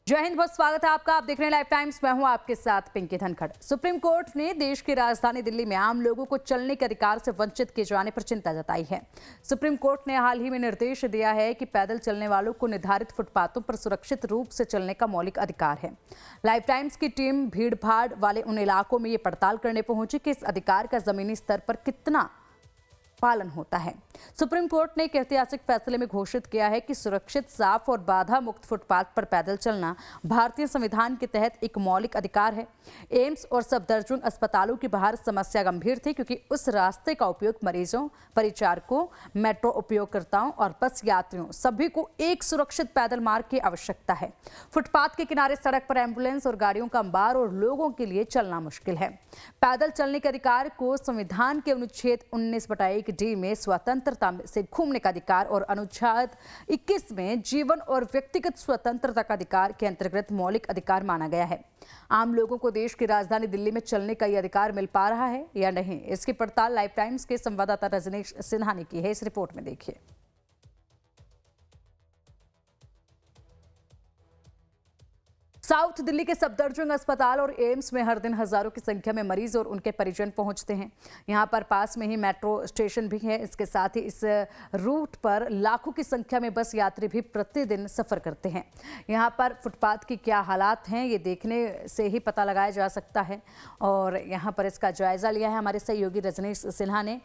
जय हिंद, बहुत स्वागत है आपका। आप देख रहे हैं लाइफ टाइम्स। मैं हूं आपके साथ पिंकी धनखड़। सुप्रीम कोर्ट ने देश की राजधानी दिल्ली में आम लोगों को चलने के अधिकार से वंचित किए जाने पर चिंता जताई है। सुप्रीम कोर्ट ने हाल ही में निर्देश दिया है कि पैदल चलने वालों को निर्धारित फुटपाथों पर सुरक्षित रूप से चलने का मौलिक अधिकार है। लाइफ टाइम्स की टीम भीड़ भाड़ वाले उन इलाकों में ये पड़ताल करने पहुंची कि इस अधिकार का जमीनी स्तर पर कितना पालन होता है। सुप्रीम कोर्ट ने एक ऐतिहासिक फैसले में घोषित किया है कि सुरक्षित, साफ और बाधा मुक्त फुटपाथ पर पैदल चलना भारतीय संविधान के तहत एक मौलिक अधिकार है। एम्स और सफदरजंग अस्पतालों की बाहर समस्या गंभीर थी क्योंकि उस रास्ते का उपयोग मरीजों, परिचारकों, मेट्रो उपयोगकर्ताओं और बस यात्रियों सभी को एक सुरक्षित पैदल मार्ग की आवश्यकता है। फुटपाथ के किनारे सड़क पर एम्बुलेंस और गाड़ियों का अंबार और लोगों के लिए चलना मुश्किल है। पैदल चलने के अधिकार को संविधान के अनुच्छेद 19(1)D में स्वतंत्रता से घूमने का अधिकार और अनुच्छेद 21 में जीवन और व्यक्तिगत स्वतंत्रता का अधिकार के अंतर्गत मौलिक अधिकार माना गया है। आम लोगों को देश की राजधानी दिल्ली में चलने का यह अधिकार मिल पा रहा है या नहीं, इसकी पड़ताल लाइफ टाइम्स के संवाददाता रजनीश सिन्हा ने की है। इस रिपोर्ट में देखिए। साउथ दिल्ली के सफदरजंग अस्पताल और एम्स में हर दिन हजारों की संख्या में मरीज और उनके परिजन पहुंचते हैं। यहां पर पास में ही मेट्रो स्टेशन भी है। इसके साथ ही इस रूट पर लाखों की संख्या में बस यात्री भी प्रतिदिन सफर करते हैं। यहां पर फुटपाथ की क्या हालात हैं, ये देखने से ही पता लगाया जा सकता है। और यहां पर इसका जायजा लिया है हमारे सहयोगी रजनीश सिन्हा ने।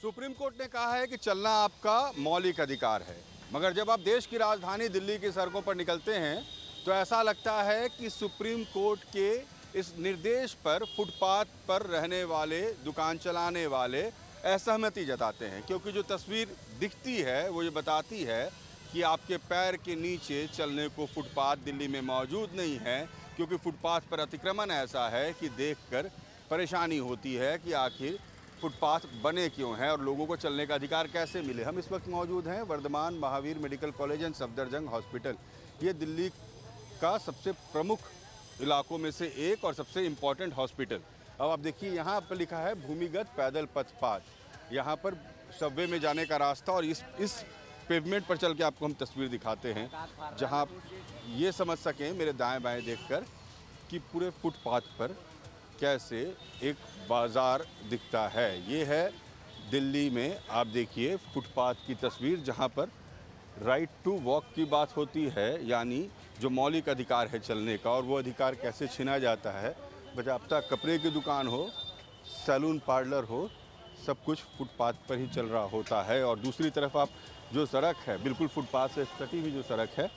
सुप्रीम कोर्ट ने कहा है कि चलना आपका मौलिक अधिकार है, मगर जब आप देश की राजधानी दिल्ली की सड़कों पर निकलते हैं तो ऐसा लगता है कि सुप्रीम कोर्ट के इस निर्देश पर फुटपाथ पर रहने वाले, दुकान चलाने वाले असहमति जताते हैं, क्योंकि जो तस्वीर दिखती है वो ये बताती है कि आपके पैर के नीचे चलने को फुटपाथ दिल्ली में मौजूद नहीं है, क्योंकि फुटपाथ पर अतिक्रमण ऐसा है कि देखकर परेशानी होती है कि आखिर फुटपाथ बने क्यों हैं और लोगों को चलने का अधिकार कैसे मिले। हम इस वक्त मौजूद हैं Vardhman Mahavir medical college and Safdarjung hospital. ये दिल्ली का सबसे प्रमुख इलाकों में से एक और सबसे इम्पॉर्टेंट हॉस्पिटल। अब आप देखिए, यहाँ पर लिखा है भूमिगत पैदल पथ पाथ। यहाँ पर सबवे में जाने का रास्ता, और इस पेवमेंट पर चल के आपको हम तस्वीर दिखाते हैं जहाँ आप ये समझ सकें मेरे दाएँ बाएँ देखकर कि पूरे फुटपाथ पर कैसे एक बाज़ार दिखता है। ये है दिल्ली में, आप देखिए फुटपाथ की तस्वीर, जहाँ पर राइट टू वॉक की बात होती है, यानी जो मौलिक अधिकार है चलने का, और वो अधिकार कैसे छीना जाता है। बजाबता कपड़े की दुकान हो, सैलून पार्लर हो, सब कुछ फुटपाथ पर ही चल रहा होता है। और दूसरी तरफ आप जो सड़क है, बिल्कुल फुटपाथ से कटी हुई जो सड़क है,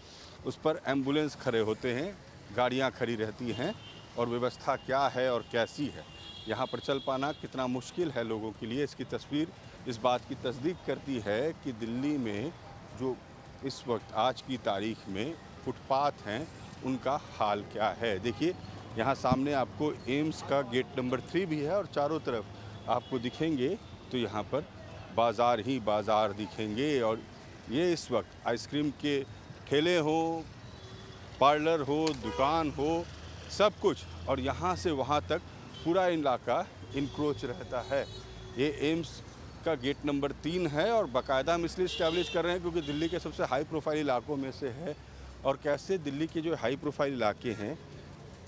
उस पर एम्बुलेंस खड़े होते हैं, गाड़ियाँ खड़ी रहती हैं, और व्यवस्था क्या है और कैसी है, यहाँ पर चल पाना कितना मुश्किल है लोगों के लिए। इसकी तस्वीर इस बात की तस्दीक करती है कि दिल्ली में जो इस वक्त आज की तारीख में फुटपाथ हैं उनका हाल क्या है। देखिए, यहाँ सामने आपको एम्स का गेट नंबर 3 भी है, और चारों तरफ आपको दिखेंगे तो यहाँ पर बाज़ार ही बाज़ार दिखेंगे। और ये इस वक्त आइसक्रीम के ठेले हों, पार्लर हो, दुकान हो, सब कुछ, और यहाँ से वहाँ तक पूरा इलाका इनक्रोच रहता है। ये एम्स का गेट नंबर 3 है, और बाकायदा हम इसलिए इस्टेब्लिश कर रहे हैं क्योंकि दिल्ली के सबसे हाई प्रोफाइल इलाकों में से है। और कैसे दिल्ली के जो हाई प्रोफाइल इलाके हैं,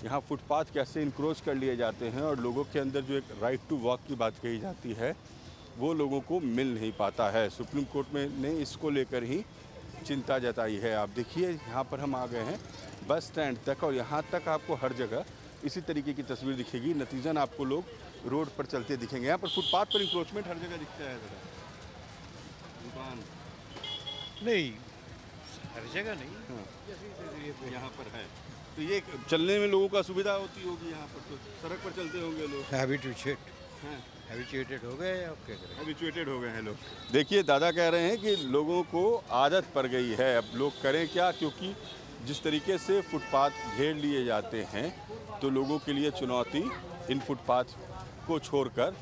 यहाँ फुटपाथ कैसे इनक्रोच कर लिए जाते हैं, और लोगों के अंदर जो एक राइट टू वॉक की बात कही जाती है वो लोगों को मिल नहीं पाता है। सुप्रीम कोर्ट में ने इसको लेकर ही चिंता जताई है। आप देखिए, यहाँ पर हम आ गए हैं बस स्टैंड तक, और यहाँ तक आपको हर जगह इसी तरीके की तस्वीर दिखेगी। नतीजन आपको लोग रोड पर चलते दिखेंगे। यहाँ पर फुटपाथ पर इंक्रोचमेंट हर जगह दिखता है। दुकान नहीं, हर जगह नहीं। हाँ, यहाँ पर है, तो ये चलने में लोगों का सुविधा होती होगी। यहाँ पर तो सड़क पर चलते होंगे लोग। हैबिचुएटेड हो गए, अब क्या करें, हैबिचुएटेड हो गए हैं लोग। देखिए, दादा कह रहे हैं कि लोगों को आदत पड़ गई है, अब लोग करें क्या, क्योंकि जिस तरीके से फुटपाथ घेर लिए जाते हैं तो लोगों के लिए चुनौती इन फुटपाथ को छोड़कर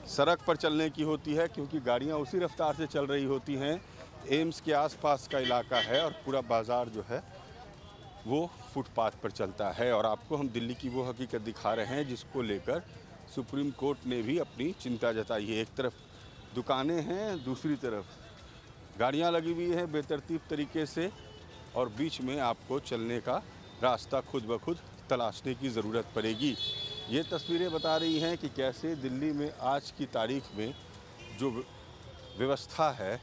सड़क पर चलने की होती है, क्योंकि गाड़ियाँ उसी रफ्तार से चल रही होती हैं। एम्स के आसपास का इलाका है और पूरा बाज़ार जो है वो फुटपाथ पर चलता है। और आपको हम दिल्ली की वो हकीकत दिखा रहे हैं जिसको लेकर सुप्रीम कोर्ट ने भी अपनी चिंता जताई है। एक तरफ दुकानें हैं, दूसरी तरफ गाड़ियाँ लगी हुई हैं बेतरतीब तरीके से और बीच में आपको चलने का रास्ता खुद ब खुद तलाशने की ज़रूरत पड़ेगी। ये तस्वीरें बता रही हैं कि कैसे दिल्ली में आज की तारीख में जो व्यवस्था है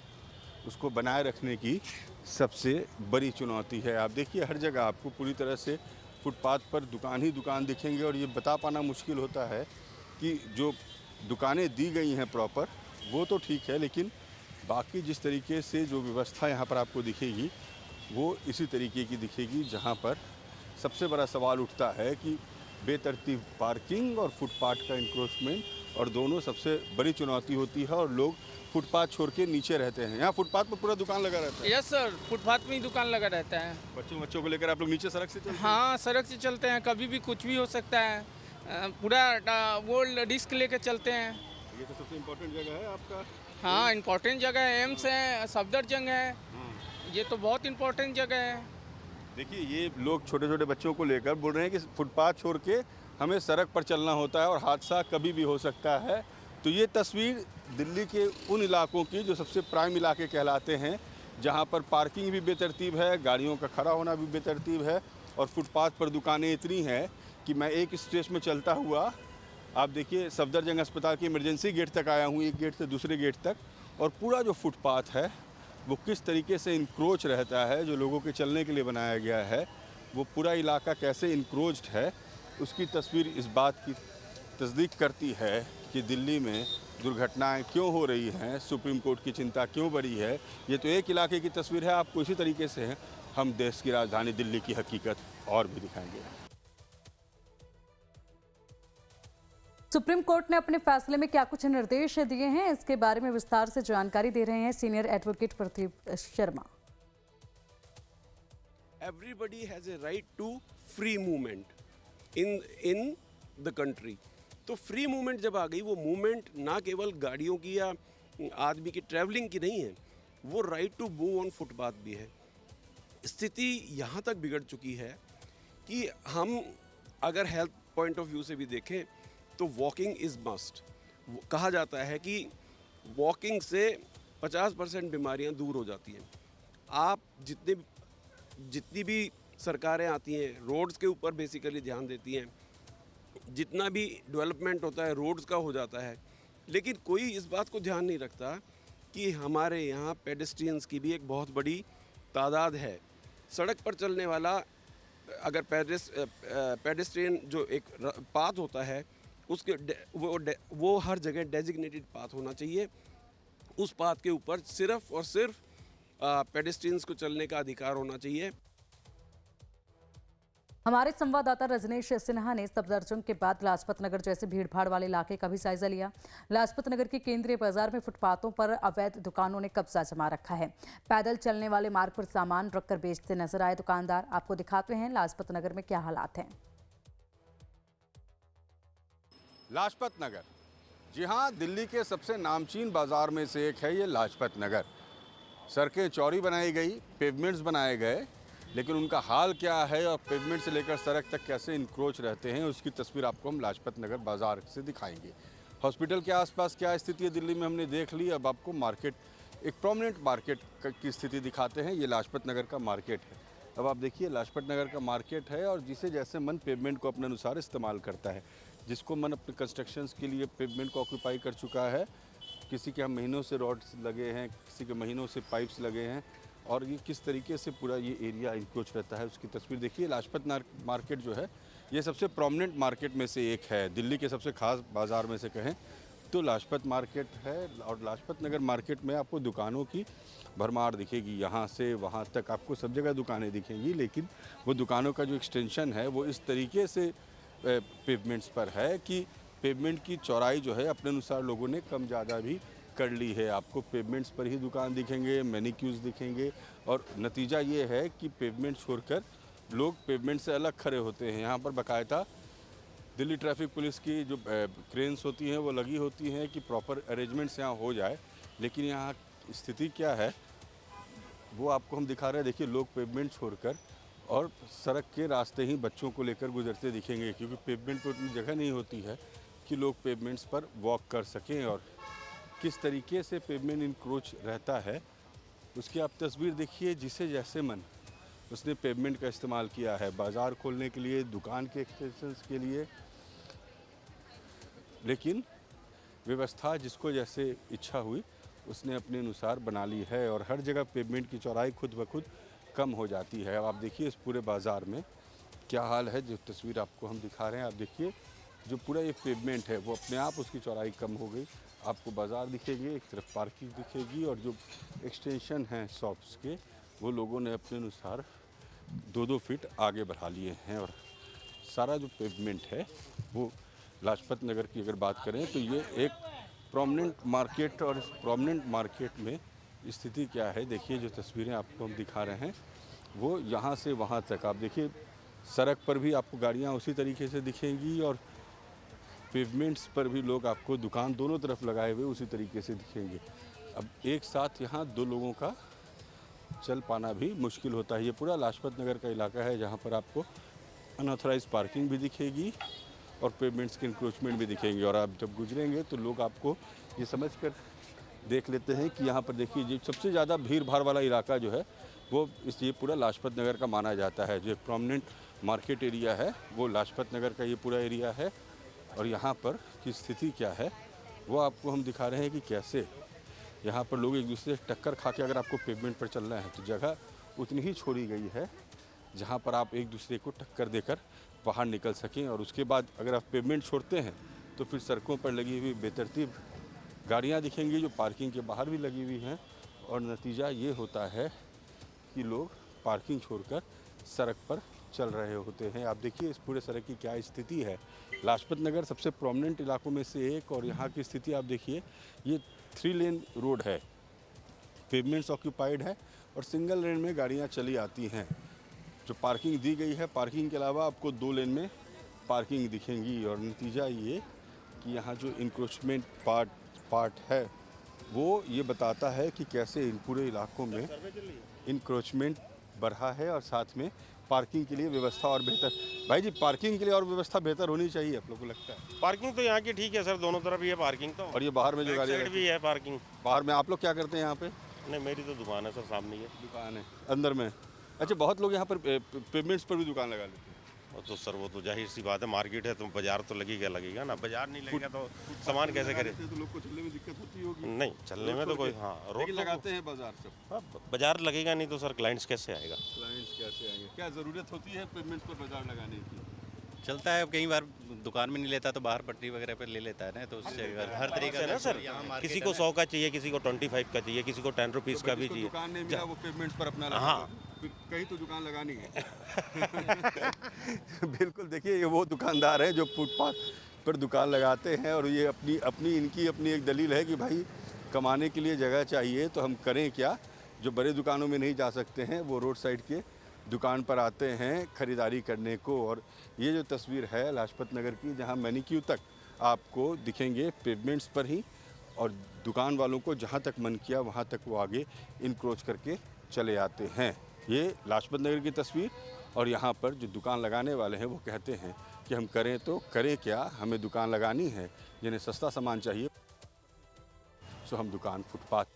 उसको बनाए रखने की सबसे बड़ी चुनौती है। आप देखिए हर जगह आपको पूरी तरह से फुटपाथ पर दुकान ही दुकान दिखेंगे और ये बता पाना मुश्किल होता है कि जो दुकानें दी गई हैं प्रॉपर वो तो ठीक है, लेकिन बाकी जिस तरीके से जो व्यवस्था यहाँ पर आपको दिखेगी वो इसी तरीके की दिखेगी, जहाँ पर सबसे बड़ा सवाल उठता है कि बेतरतीब पार्किंग और फुटपाथ का इंक्रोचमेंट और दोनों सबसे बड़ी चुनौती होती है और लोग फुटपाथ छोड़ के नीचे रहते हैं। यहाँ फुटपाथ पर पूरा दुकान लगा रहता है। यस सर, फुटपाथ में ही दुकान लगा रहता है। बच्चों को लेकर आप लोग नीचे सड़क से चलते हैं? हाँ, सड़क से चलते हैं, कभी भी कुछ भी हो सकता है। पूरा वो रिस्क लेके चलते हैं। ये तो सबसे इम्पोर्टेंट जगह है आपका। हाँ, इम्पोर्टेंट जगह है, एम्स है, सफदरजंग है, ये तो बहुत इम्पोर्टेंट जगह है। देखिए ये लोग छोटे छोटे बच्चों को लेकर बोल रहे हैं कि फुटपाथ छोड़ के हमें सड़क पर चलना होता है और हादसा कभी भी हो सकता है। तो ये तस्वीर दिल्ली के उन इलाकों की जो सबसे प्राइम इलाके कहलाते हैं, जहाँ पर पार्किंग भी बेतरतीब है, गाड़ियों का खड़ा होना भी बेतरतीब है और फुटपाथ पर दुकानें इतनी हैं कि मैं एक स्ट्रेच में चलता हुआ आप देखिए सफदरजंग अस्पताल की इमरजेंसी गेट तक आया हूँ, एक गेट से दूसरे गेट तक, और पूरा जो फुटपाथ है वो किस तरीके से इंक्रोच रहता है, जो लोगों के चलने के लिए बनाया गया है, वो पूरा इलाका कैसे इंक्रोच्ड है, उसकी तस्वीर इस बात की तस्दीक करती है कि दिल्ली में दुर्घटनाएं क्यों हो रही हैं, सुप्रीम कोर्ट की चिंता क्यों बढ़ी है। ये तो एक इलाके की तस्वीर है, आपको इसी तरीके से हम देश की राजधानी दिल्ली की हकीकत और भी दिखाएंगे। सुप्रीम कोर्ट ने अपने फैसले में क्या कुछ निर्देश दिए हैं, इसके बारे में विस्तार से जानकारी दे रहे हैं senior advocate Pradeep Sharma. Everybody has a right to free movement in the country. तो फ्री मूवमेंट जब आ गई, वो मूवमेंट ना केवल गाड़ियों की या आदमी की ट्रैवलिंग की नहीं है, वो right to move on footpath भी है। स्थिति यहाँ तक बिगड़ चुकी है कि हम अगर हेल्थ पॉइंट ऑफ व्यू से भी देखें तो वॉकिंग इज़ मस्ट। कहा जाता है कि वॉकिंग से 50% बीमारियाँ दूर हो जाती हैं। आप जितनी भी सरकारें आती हैं रोड्स के ऊपर बेसिकली ध्यान देती हैं, जितना भी डेवलपमेंट होता है रोड्स का हो जाता है, लेकिन कोई इस बात को ध्यान नहीं रखता कि हमारे यहाँ पेडेस्ट्रियंस की भी एक बहुत बड़ी तादाद है। सड़क पर चलने वाला अगर पेडेस्ट्रियन जो एक पाथ होता है उसके वो हर जगह डेजिग्नेटेड पाथ होना चाहिए। उस पाथ के ऊपर सिर्फ और सिर्फ पेडेस्ट्रियंस को चलने का अधिकार होना चाहिए। हमारे संवाददाता रजनीश सिन्हा ने सफदरजंग के बाद लाजपत नगर जैसे भीड़भाड़ वाले इलाके का भी जायजा लिया। लाजपत नगर के केंद्रीय बाजार में फुटपाथों पर अवैध दुकानों ने कब्जा जमा रखा है। पैदल चलने वाले मार्ग पर सामान रखकर बेचते नजर आए दुकानदार। आपको दिखाते हैं लाजपत नगर में क्या हालात हैं। लाजपत नगर, जी हाँ, दिल्ली के सबसे नामचीन बाजार में से एक है ये लाजपत नगर। सड़कें चौड़ी बनाई गई, पेवमेंट्स बनाए गए, लेकिन उनका हाल क्या है और पेवमेंट से लेकर सड़क तक कैसे इंक्रोच रहते हैं उसकी तस्वीर आपको हम लाजपत नगर बाजार से दिखाएंगे। हॉस्पिटल के आसपास क्या स्थिति है दिल्ली में हमने देख ली, अब आपको मार्केट, एक प्रोमिनेंट मार्केट की स्थिति दिखाते हैं। ये लाजपत नगर का मार्केट है। अब आप देखिए लाजपत नगर का मार्केट है और जिसे जैसे मन पेवमेंट को अपने अनुसार इस्तेमाल करता है। जिसको मन अपने कंस्ट्रक्शंस के लिए पेवमेंट को ऑक्यूपाई कर चुका है, किसी के महीनों से रॉड्स लगे हैं, किसी के महीनों से पाइप्स लगे हैं और ये किस तरीके से पूरा ये एरिया इंक्रोच रहता है उसकी तस्वीर देखिए। लाजपत मार्केट जो है ये सबसे प्रोमिनेंट मार्केट में से एक है। दिल्ली के सबसे खास बाज़ार में से कहें तो लाजपत मार्केट है और लाजपत नगर मार्केट में आपको दुकानों की भरमार दिखेगी। यहाँ से वहाँ तक आपको सब जगह दुकानें दिखेंगी, लेकिन वो दुकानों का जो एक्सटेंशन है वो इस तरीके से पेवमेंट्स पर है कि पेवमेंट की चौड़ाई जो है अपने अनुसार लोगों ने कम ज़्यादा भी कर ली है। आपको पेवमेंट्स पर ही दुकान दिखेंगे, मैनिक्यूर्स दिखेंगे और नतीजा ये है कि पेवमेंट छोड़कर लोग पेवमेंट से अलग खड़े होते हैं। यहाँ पर बाकायदा दिल्ली ट्रैफिक पुलिस की जो क्रेन्स होती हैं वो लगी होती हैं कि प्रॉपर अरेंजमेंट्स यहाँ हो जाए, लेकिन यहाँ स्थिति क्या है वो आपको हम दिखा रहे हैं। देखिए लोग पेवमेंट छोड़कर और सड़क के रास्ते ही बच्चों को लेकर गुजरते दिखेंगे, क्योंकि पेवमेंट पर उतनी जगह नहीं होती है कि लोग पेवमेंट्स पर वॉक कर सकें। और किस तरीके से पेवमेंट इंक्रोच रहता है उसकी आप तस्वीर देखिए, जिसे जैसे मन उसने पेवमेंट का इस्तेमाल किया है, बाज़ार खोलने के लिए, दुकान के एक्सटेंशंस के लिए, लेकिन व्यवस्था जिसको जैसे इच्छा हुई उसने अपने अनुसार बना ली है और हर जगह पेवमेंट की चौड़ाई खुद ब खुद कम हो जाती है। अब आप देखिए इस पूरे बाज़ार में क्या हाल है। जो तस्वीर आपको हम दिखा रहे हैं, आप देखिए जो पूरा ये पेवमेंट है वो अपने आप उसकी चौड़ाई कम हो गई। आपको बाज़ार दिखेगी, एक तरफ पार्किंग दिखेगी और जो एक्सटेंशन हैं शॉप्स के वो लोगों ने अपने अनुसार 2-2 फीट आगे बढ़ा लिए हैं। और सारा जो पेवमेंट है वो लाजपत नगर की अगर बात करें तो ये एक प्रोमिनेंट मार्केट, और इस प्रोमिनेंट मार्केट में स्थिति क्या है देखिए। जो तस्वीरें आपको हम दिखा रहे हैं वो यहाँ से वहाँ तक आप देखिए, सड़क पर भी आपको गाड़ियाँ उसी तरीके से दिखेंगी और पेवमेंट्स पर भी लोग आपको दुकान दोनों तरफ लगाए हुए उसी तरीके से दिखेंगे। अब एक साथ यहाँ 2 लोगों का चल पाना भी मुश्किल होता है। ये पूरा लाजपत नगर का इलाका है जहाँ पर आपको अनऑथराइज पार्किंग भी दिखेगी और पेवमेंट्स के इंक्रोचमेंट भी दिखेंगे। और आप जब गुजरेंगे तो लोग आपको ये समझ कर देख लेते हैं कि यहाँ पर देखिए जो सबसे ज़्यादा भीड़ भाड़ वाला इलाका जो है वो ये पूरा लाजपत नगर का माना जाता है। जो एक प्रोमिनेंट मार्केट एरिया है वो लाजपत नगर का ये पूरा एरिया है। और यहाँ पर की स्थिति क्या है वो आपको हम दिखा रहे हैं कि कैसे यहाँ पर लोग एक दूसरे से टक्कर खा के अगर आपको पेवमेंट पर चलना है तो जगह उतनी ही छोड़ी गई है जहाँ पर आप एक दूसरे को टक्कर देकर बाहर निकल सकें। और उसके बाद अगर आप पेवमेंट छोड़ते हैं तो फिर सड़कों पर लगी हुई बेतरतीब गाड़ियाँ दिखेंगी जो पार्किंग के बाहर भी लगी हुई हैं। और नतीजा ये होता है कि लोग पार्किंग छोड़कर सड़क पर चल रहे होते हैं। आप देखिए इस पूरे सड़क की क्या स्थिति है। लाजपत नगर सबसे प्रोमिनेंट इलाकों में से एक, और यहाँ की स्थिति आप देखिए, ये 3 लेन रोड है, पेवमेंट्स ऑक्यूपाइड है और सिंगल लेन में गाड़ियाँ चली आती हैं। जो पार्किंग दी गई है, पार्किंग के अलावा आपको 2 लेन में पार्किंग दिखेंगी। और नतीजा ये कि यहाँ जो इंक्रोचमेंट पार्ट है वो ये बताता है कि कैसे इन पूरे इलाकों में इंक्रोचमेंट बढ़ा है और साथ में पार्किंग के लिए व्यवस्था और बेहतर। भाई जी, पार्किंग के लिए और व्यवस्था बेहतर होनी चाहिए आप लोगों को लगता है? पार्किंग तो यहाँ की ठीक है सर, दोनों तरफ ही है पार्किंग तो। और ये बाहर में जो गाड़ियाँ साइड भी है पार्किंग। बाहर में आप लोग क्या करते हैं यहाँ पे? नहीं, मेरी तो दुकान है सर, सामने ही है दुकान है अंदर में। अच्छा, बहुत लोग यहाँ पर पेमेंट्स पर भी दुकान लगा लेते हैं। और तो सर वो तो जाहिर सी बात है, मार्केट है तो बाजार तो लगेगा ना। बाजार नहीं लगेगा तो सामान कैसे करे? तो लोग को चलने में दिक्कत होती होगी। नहीं, चलने में तो कोई, हाँ रोड लगाते हैं बाजार सब। हाँ, बाजार लगेगा नहीं तो सर क्लाइंट्स कैसे आएगा? क्लाइंट्स कैसे आएंगे? क्या ज़रूरत होती है पेमेंट्स पर बाजार लगाने की? चलता है, कई बार दुकान में नहीं लेता तो बाहर पटरी वगैरह पे ले लेता है ना, तो उससे हर तरीका है ना सर। किसी को 100 का चाहिए, किसी को 25 का चाहिए, किसी को 10 रुपीज़ का भी चाहिए। दुकान नहीं मिला वो पेमेंट्स पर अपना हाँ, कहीं तो दुकान लगानी है। बिल्कुल, देखिए ये वो दुकानदार हैं जो फुटपाथ पर दुकान लगाते हैं और ये इनकी अपनी एक दलील है कि भाई कमाने के लिए जगह चाहिए तो हम करें क्या। जो बड़े दुकानों में नहीं जा सकते हैं वो रोड साइड के दुकान पर आते हैं ख़रीदारी करने को। और ये जो तस्वीर है लाजपत नगर की, जहाँ मैनिक्यू तक आपको दिखेंगे पेवमेंट्स पर ही, और दुकान वालों को जहाँ तक मन किया वहाँ तक वो आगे इनक्रोच करके चले आते हैं। ये लाजपत नगर की तस्वीर। और यहाँ पर जो दुकान लगाने वाले हैं वो कहते हैं कि हम करें तो करें क्या, हमें दुकान लगानी है। जिन्हें सस्ता सामान चाहिए सो हम दुकान फुटपाथ।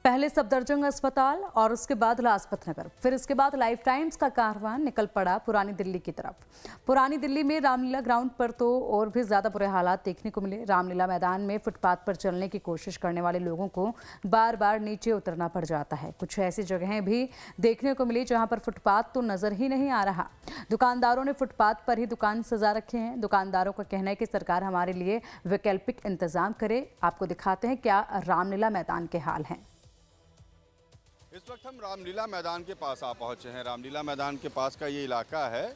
पहले सफदरजंग अस्पताल और उसके बाद लाजपत नगर, फिर इसके बाद लाइफ टाइम्स का कारवां निकल पड़ा पुरानी दिल्ली की तरफ। पुरानी दिल्ली में रामलीला ग्राउंड पर तो और भी ज़्यादा बुरे हालात देखने को मिले। रामलीला मैदान में फुटपाथ पर चलने की कोशिश करने वाले लोगों को बार बार नीचे उतरना पड़ जाता है। कुछ ऐसी जगहें भी देखने को मिली जहाँ पर फुटपाथ तो नज़र ही नहीं आ रहा। दुकानदारों ने फुटपाथ पर ही दुकान सजा रखे हैं। दुकानदारों का कहना है कि सरकार हमारे लिए वैकल्पिक इंतजाम करे। आपको दिखाते हैं क्या रामलीला मैदान के हाल हैं। इस वक्त हम रामलीला मैदान के पास आ पहुंचे हैं। रामलीला मैदान के पास का ये इलाका है,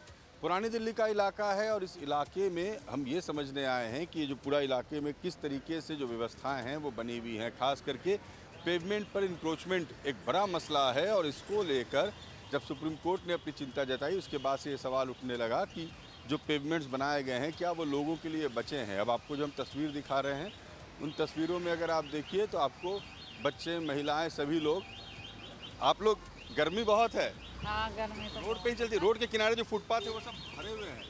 पुरानी दिल्ली का इलाका है। और इस इलाके में हम ये समझने आए हैं कि ये जो पूरा इलाके में किस तरीके से जो व्यवस्थाएं हैं वो बनी हुई हैं। खास करके पेवमेंट पर इंक्रोचमेंट एक बड़ा मसला है और इसको लेकर जब सुप्रीम कोर्ट ने अपनी चिंता जताई उसके बाद से ये सवाल उठने लगा कि जो पेवमेंट्स बनाए गए हैं क्या वो लोगों के लिए बचे हैं। अब आपको जो हम तस्वीर दिखा रहे हैं उन तस्वीरों में अगर आप देखिए तो आपको बच्चे, महिलाएँ, सभी लोग, आप लोग, गर्मी बहुत है। हाँ, गर्मी तो रोड पे ही चलती। रोड के किनारे जो फुटपाथ है वो सब भरे हुए हैं,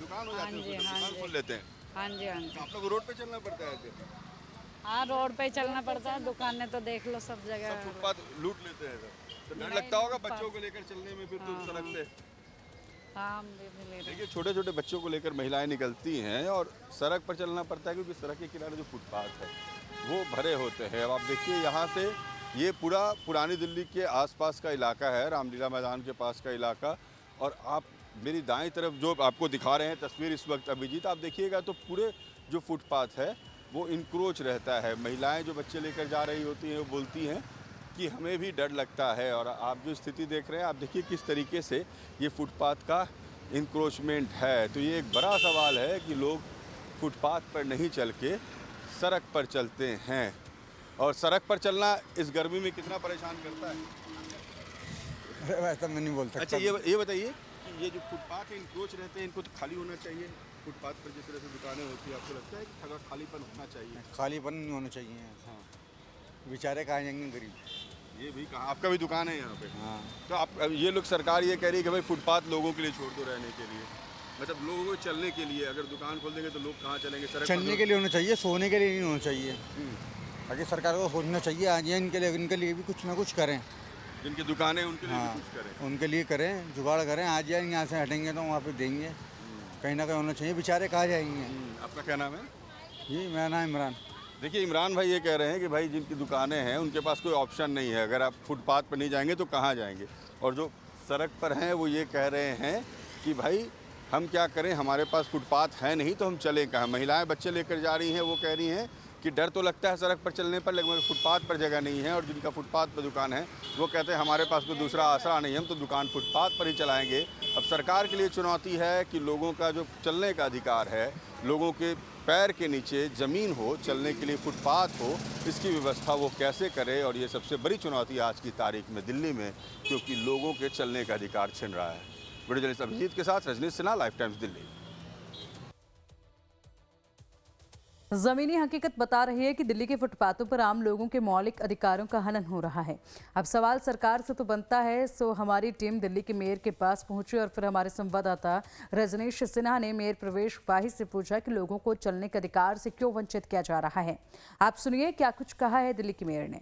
दुकान हो जाती है, दुकान खोल लेते हैं। हाँ जी, हाँ जी। तो आप लोग रोड पे चलना पड़ता है ऐसे। हाँ, रोड पे ही चलना पड़ता है, दुकानें तो देख लो सब जगह। सब फुटपाथ लूट लेते हैं सब। तो डर लगता होगा बच्चों को लेकर चलने में फिर तो सड़क पे। हाँ, हम भी ले रहे हैं। देखिए छोटे छोटे बच्चों को लेकर महिलाएं निकलती हैं और सड़क पर चलना पड़ता है क्योंकि सड़क के किनारे जो फुटपाथ है वो भरे होते हैं। अब आप देखिए यहाँ से ये पूरा पुरानी दिल्ली के आसपास का इलाका है, रामलीला मैदान के पास का इलाका। और आप मेरी दाईं तरफ जो आपको दिखा रहे हैं तस्वीर इस वक्त अभिजीत, आप देखिएगा तो पूरे जो फुटपाथ है वो इंक्रोच रहता है। महिलाएं जो बच्चे लेकर जा रही होती हैं वो बोलती हैं कि हमें भी डर लगता है। और आप जो स्थिति देख रहे हैं, आप देखिए किस तरीके से ये फुटपाथ का इंक्रोचमेंट है। तो ये एक बड़ा सवाल है कि लोग फुटपाथ पर नहीं चल के सड़क पर चलते हैं। और सड़क पर चलना इस गर्मी में कितना परेशान करता है। वैसा मैं नहीं बोल सकता। अच्छा ये बताइए कि ये जो फुटपाथ इंक्रोच रहते हैं इनको तो खाली होना चाहिए। फुटपाथ पर जिस तरह से दुकानें होती है, आपको लगता है कि थोड़ा खालीपन होना चाहिए? खालीपन नहीं होना चाहिए। हाँ, बेचारे कहाँ जाएंगे गरीब। ये भी कहा, आपका भी दुकान है यहाँ पे? हाँ। तो आप अब ये लोग, सरकार ये कह रही है कि भाई फुटपाथ लोगों के लिए छोड़ दो रहने के लिए, मतलब लोगों को चलने के लिए। अगर दुकान खोल देंगे तो लोग कहाँ चलेंगे? सड़क पर चलने के लिए होना चाहिए, सोने के लिए नहीं होना चाहिए। आगे सरकार को सोचना चाहिए आज या इनके लिए भी कुछ ना कुछ करें। जिनकी दुकानें उनके लिए हाँ, भी कुछ करें। उनके लिए करें, जुगाड़ करें। आज या यहाँ से हटेंगे तो वहाँ पे देंगे, कहीं ना कहीं होना चाहिए। बेचारे कहाँ जाएंगे। आपका क्या नाम है? जी, मेरा नाम इमरान। देखिए इमरान भाई ये कह रहे हैं कि भाई जिनकी दुकानें हैं उनके पास कोई ऑप्शन नहीं है। अगर आप फुटपाथ पर नहीं जाएंगे तो कहाँ जाएंगे। और जो सड़क पर हैं वो ये कह रहे हैं कि भाई हम क्या करें, हमारे पास फुटपाथ है नहीं तो हम चलें कहाँ। महिलाएं बच्चे लेकर जा रही हैं, वो कह रही हैं कि डर तो लगता है सड़क पर चलने पर, लेकिन फुटपाथ पर जगह नहीं है। और जिनका फुटपाथ पर दुकान है वो कहते हैं हमारे पास कोई दूसरा आसरा नहीं है, हम तो दुकान फुटपाथ पर ही चलाएंगे। अब सरकार के लिए चुनौती है कि लोगों का जो चलने का अधिकार है, लोगों के पैर के नीचे ज़मीन हो, चलने के लिए फुटपाथ हो, इसकी व्यवस्था वो कैसे करे। और ये सबसे बड़ी चुनौती आज की तारीख में दिल्ली में, क्योंकि लोगों के चलने का अधिकार छिन रहा है। वीडियो जर्नलिस्ट अभिजीत के साथ रजनीश सिन्हा, लाइफ टाइम्स दिल्ली। जमीनी हकीकत बता रही है कि दिल्ली के फुटपाथों पर आम लोगों के मौलिक अधिकारों का हनन हो रहा है। अब सवाल सरकार से तो बनता है। सो हमारी टीम दिल्ली के मेयर के पास पहुंची और फिर हमारे संवाददाता रजनीश सिन्हा ने मेयर प्रवेश वाही से पूछा कि लोगों को चलने के अधिकार से क्यों वंचित किया जा रहा है। आप सुनिए क्या कुछ कहा है दिल्ली के मेयर ने।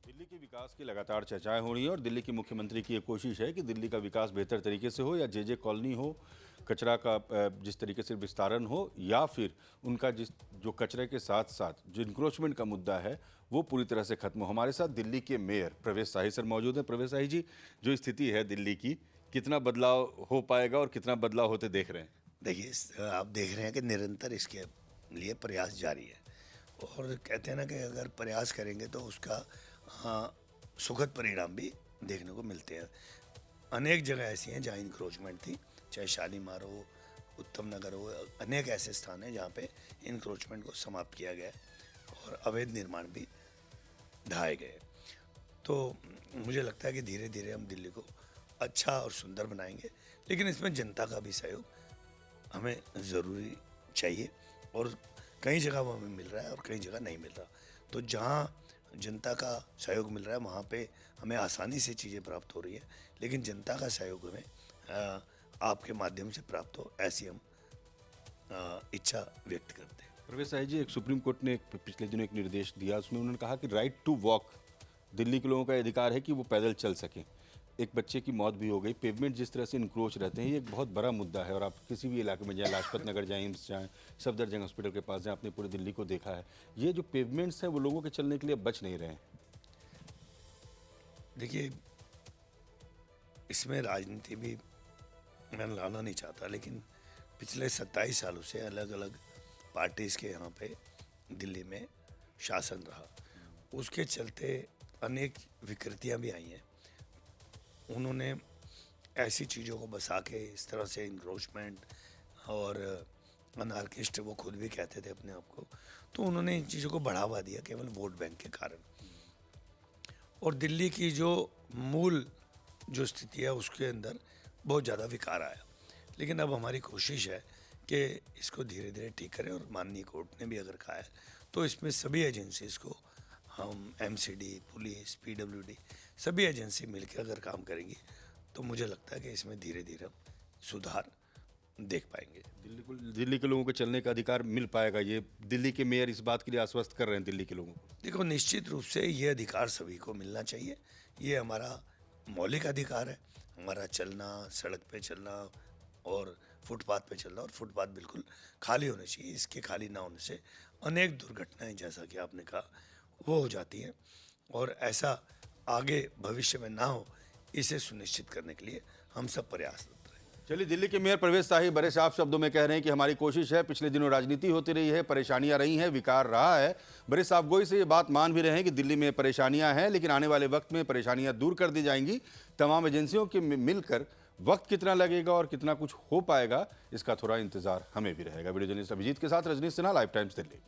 दिल्ली के विकास की लगातार चर्चाएं हो रही हैं और दिल्ली के मुख्यमंत्री की ये कोशिश है कि दिल्ली का विकास बेहतर तरीके से हो, या जे कॉलोनी हो, कचरा का जिस तरीके से विस्तारण हो, या फिर उनका जो कचरे के साथ साथ जो इंक्रोचमेंट का मुद्दा है वो पूरी तरह से खत्म हो। हमारे साथ दिल्ली के मेयर प्रवेश शाही सर मौजूद हैं। प्रवेश शाही जी, जो स्थिति है दिल्ली की, कितना बदलाव हो पाएगा और कितना बदलाव होते देख रहे हैं? देखिए, आप देख रहे हैं कि निरंतर इसके लिए प्रयास जारी है। और कहते हैं ना कि अगर प्रयास करेंगे तो उसका सुखद परिणाम भी देखने को मिलते हैं। अनेक जगह ऐसी हैं जहाँ इंक्रोचमेंट थी, चाहे शालीमार हो, उत्तम नगर हो, अनेक ऐसे स्थान हैं जहाँ पे इंक्रोचमेंट को समाप्त किया गया और अवैध निर्माण भी ढाए गए। तो मुझे लगता है कि धीरे धीरे हम दिल्ली को अच्छा और सुंदर बनाएंगे, लेकिन इसमें जनता का भी सहयोग हमें ज़रूरी चाहिए। और कई जगह वो हमें मिल रहा है और कई जगह नहीं मिल रहा। तो जहाँ जनता का सहयोग मिल रहा है वहाँ पे हमें आसानी से चीज़ें प्राप्त हो रही है, लेकिन जनता का सहयोग हमें आपके माध्यम से प्राप्त हो, ऐसी हम इच्छा व्यक्त करते हैं। प्रवेश शाही जी, एक सुप्रीम कोर्ट ने पिछले दिनों एक निर्देश दिया, उसमें उन्होंने कहा कि राइट टू वॉक, दिल्ली के लोगों का अधिकार है कि वो पैदल चल सकें। एक बच्चे की मौत भी हो गई। पेवमेंट जिस तरह से इंक्रोच रहते हैं, ये एक बहुत बड़ा मुद्दा है। और आप किसी भी इलाके में जाएँ, लाजपत नगर जाएँ, एम्स जाएँ, सफदरजंग हॉस्पिटल के पास जाएँ, आपने पूरे दिल्ली को देखा है। ये जो पेवमेंट्स हैं वो लोगों के चलने के लिए बच नहीं रहे हैं। देखिए, इसमें राजनीति भी मैं लाना नहीं चाहता, लेकिन पिछले 27 सालों से अलग अलग पार्टीज़ के यहाँ पे दिल्ली में शासन रहा। उसके चलते अनेक विकृतियाँ भी आई हैं। उन्होंने ऐसी चीज़ों को बसा के इस तरह से इंक्रोचमेंट और अनार्किस्ट, वो खुद भी कहते थे अपने आप को, तो उन्होंने इन चीज़ों को बढ़ावा दिया केवल वोट बैंक के कारण। और दिल्ली की जो मूल जो स्थिति है उसके अंदर बहुत ज़्यादा विकार आया। लेकिन अब हमारी कोशिश है कि इसको धीरे धीरे ठीक करें। और माननीय कोर्ट ने भी अगर कहा है तो इसमें सभी एजेंसीज़ को हम MCD, पुलिस, PWD सभी एजेंसी मिलकर अगर काम करेंगी तो मुझे लगता है कि इसमें धीरे धीरे सुधार देख पाएंगे। दिल्ली के लोगों को चलने का अधिकार मिल पाएगा, ये दिल्ली के मेयर इस बात के लिए आश्वस्त कर रहे हैं दिल्ली के लोगों को। देखो, निश्चित रूप से ये अधिकार सभी को मिलना चाहिए। ये हमारा मौलिक अधिकार है, हमारा चलना, सड़क पे चलना और फुटपाथ पे चलना, और फुटपाथ बिल्कुल खाली होने चाहिए। इसके खाली ना होने से अनेक दुर्घटनाएं, जैसा कि आपने कहा, वो हो जाती हैं, और ऐसा आगे भविष्य में ना हो, इसे सुनिश्चित करने के लिए हम सब प्रयासरत रहें। चलिए, दिल्ली के मेयर परवेज साहिब बड़े साफ शब्दों में कह रहे हैं कि हमारी कोशिश है, पिछले दिनों राजनीति होती रही है, परेशानियां रही हैं, विकार रहा है। बड़े साफ गोई से ये बात मान भी रहे हैं कि दिल्ली में परेशानियां हैं, लेकिन आने वाले वक्त में परेशानियां दूर कर दी जाएंगी। तमाम एजेंसियों के मिलकर वक्त कितना लगेगा और कितना कुछ हो पाएगा, इसका थोड़ा इंतजार हमें भी रहेगा। वीडियो जर्नलिस्ट अभिजीत के साथ रजनीश सिन्हा, लाइव टाइम्स दिल्ली।